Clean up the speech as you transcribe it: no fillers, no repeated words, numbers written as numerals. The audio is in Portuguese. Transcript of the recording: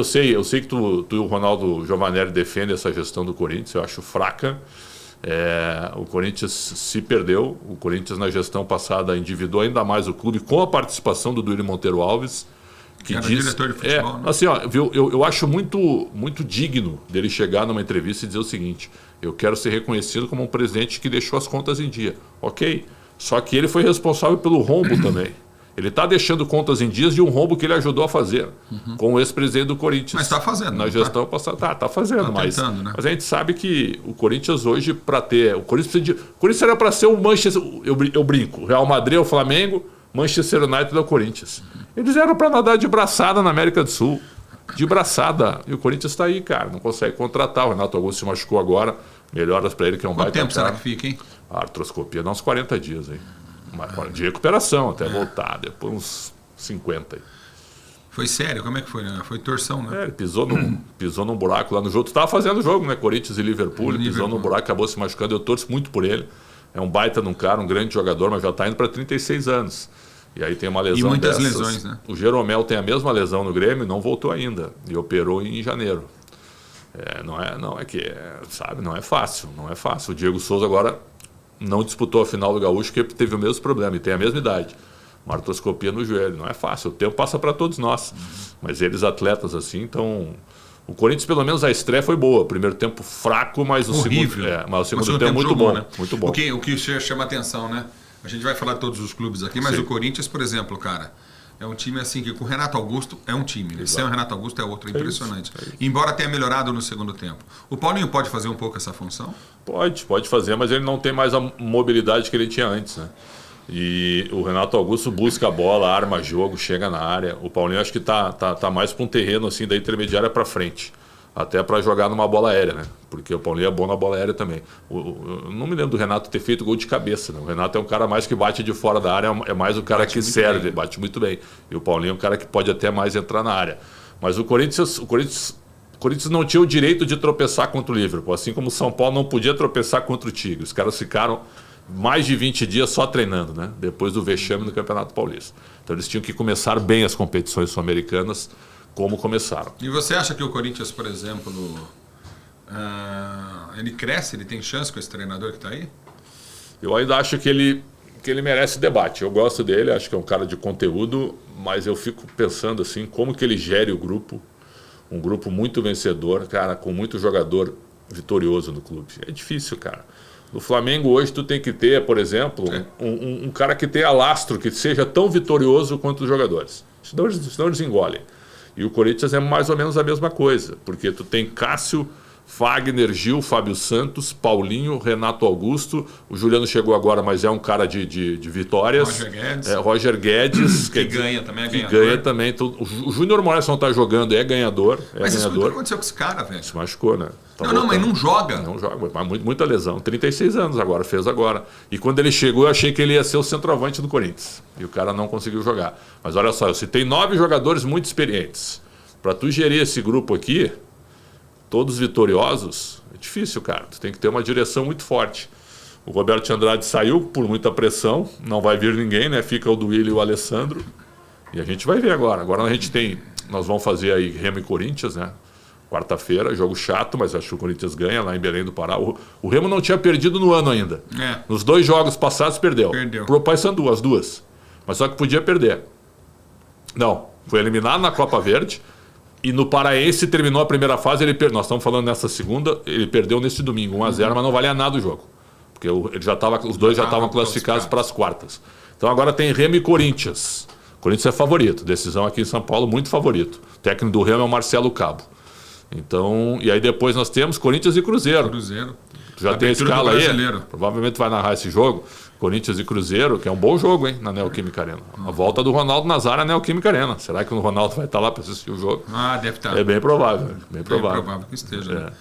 eu sei que tu e o Ronaldo Giovanelli defendem essa gestão do Corinthians, eu acho fraca. O Corinthians se perdeu, o Corinthians na gestão passada endividou ainda mais o clube com a participação do Duílio Monteiro Alves, que era diz, diretor de futebol, né? assim, ó, eu acho muito digno dele chegar numa entrevista e dizer o seguinte: eu quero ser reconhecido como um presidente que deixou as contas em dia. Ok, só que ele foi responsável pelo rombo também. Ele está deixando contas em dias de um rombo que ele ajudou a fazer com o ex-presidente do Corinthians. Mas está fazendo. Na gestão passada. Tá fazendo, mas, tentando, né? mas a gente sabe que o Corinthians hoje, para ter... O Corinthians era para ser o Manchester... Eu brinco. Real Madrid é o Flamengo, Manchester United é o Corinthians. Eles eram para nadar de braçada na América do Sul. De braçada. E o Corinthians está aí, cara. Não consegue contratar. O Renato Augusto se machucou agora. Melhoras para ele, que é um baita. Quanto tempo será que fica, hein? A artroscopia dá uns 40 dias, hein? De recuperação até voltar, depois uns 50 aí. Foi sério? Como é que foi? Né? Foi torção, né? Ele pisou num buraco lá no jogo. Tu estava fazendo o jogo, né? Corinthians e Liverpool. Ele pisou num buraco, acabou se machucando. Eu torço muito por ele. É um baita de um cara, um grande jogador, mas já está indo para 36 anos. E aí tem uma lesão. E muitas dessas. lesões, né? O Jeromel tem a mesma lesão no Grêmio e não voltou ainda. E operou em janeiro. Não é fácil. Não é fácil. O Diego Souza agora não disputou a final do Gaúcho porque teve o mesmo problema e tem a mesma idade. Uma artroscopia no joelho. Não é fácil. O tempo passa para todos nós. Mas eles, atletas assim, então... O Corinthians, pelo menos, a estreia foi boa. Primeiro tempo fraco, mas o segundo tempo muito jogou, bom. Né? Muito bom. O que chama atenção, né? A gente vai falar de todos os clubes aqui, mas o Corinthians, por exemplo, cara... É um time assim que com o Renato Augusto é um time. Né? Sem o Renato Augusto é outro. Impressionante. É isso. Embora tenha melhorado no segundo tempo. O Paulinho pode fazer um pouco essa função? Pode fazer, mas ele não tem mais a mobilidade que ele tinha antes, né? E o Renato Augusto busca a bola, arma jogo, chega na área. O Paulinho acho que tá mais para um terreno assim da intermediária para frente. Até para jogar numa bola aérea, né? Porque o Paulinho é bom na bola aérea também. Eu não me lembro do Renato ter feito gol de cabeça, né? O Renato é um cara mais que bate de fora da área, é mais o cara que serve, bate muito bem. E o Paulinho é um cara que pode até mais entrar na área. Mas o Corinthians não tinha o direito de tropeçar contra o Liverpool, assim como o São Paulo não podia tropeçar contra o Tigre. Os caras ficaram mais de 20 dias só treinando, né? Depois do vexame no Campeonato Paulista. Então eles tinham que começar bem as competições sul-americanas, como começaram. E você acha que o Corinthians, por exemplo, ele cresce, ele tem chance com esse treinador que está aí? Eu ainda acho que ele merece debate. Eu gosto dele, acho que é um cara de conteúdo, mas eu fico pensando assim, como que ele gere o grupo, um grupo muito vencedor, cara, com muito jogador vitorioso no clube. É difícil, cara. No Flamengo hoje tu tem que ter, por exemplo, um cara que tenha lastro, que seja tão vitorioso quanto os jogadores. Senão eles engolem. E o Corinthians é mais ou menos a mesma coisa, porque tu tem Cássio, Fagner, Gil, Fábio Santos, Paulinho, Renato Augusto, o Juliano chegou agora, mas é um cara de vitórias. Roger Guedes. Que ganha também, que ganha também. Então, o Júnior Moraes não está jogando, é ganhador. Mas isso que aconteceu com esse cara, velho? Se machucou, né? Mas não joga. Não joga, mas muita lesão. 36 anos agora, fez agora. E quando ele chegou, eu achei que ele ia ser o centroavante do Corinthians. E o cara não conseguiu jogar. Mas olha só, eu citei 9 jogadores muito experientes. Para tu gerir esse grupo aqui, todos vitoriosos, é difícil, cara. Tu tem que ter uma direção muito forte. O Roberto de Andrade saiu por muita pressão, não vai vir ninguém, né? Fica o Duílio e o Alessandro. E a gente vai ver agora. Agora nós vamos fazer aí Remo e Corinthians, né? Quarta-feira, jogo chato, mas acho que o Corinthians ganha lá em Belém do Pará. O Remo não tinha perdido no ano ainda. Nos 2 jogos passados perdeu. Pro Paysandu, as 2. Mas só que podia perder. Não, foi eliminado na Copa Verde. E no Paraense terminou a primeira fase, nós estamos falando nessa segunda, ele perdeu nesse domingo, 1-0, mas não valia nada o jogo. Porque os dois já estavam classificados para as quartas. Então agora tem Remo e Corinthians. O Corinthians é favorito, decisão aqui em São Paulo, muito favorito. O técnico do Remo é o Marcelo Cabo. Então, e aí depois nós temos Corinthians e Cruzeiro. Tu já tem a escala aí? Provavelmente vai narrar esse jogo. Corinthians e Cruzeiro, que é um bom jogo, hein, na Neoquímica Arena. A volta do Ronaldo Nazário na Neoquímica Arena. Será que o Ronaldo vai estar lá para assistir o jogo? Deve estar. É bem provável. Bem provável que esteja. Né?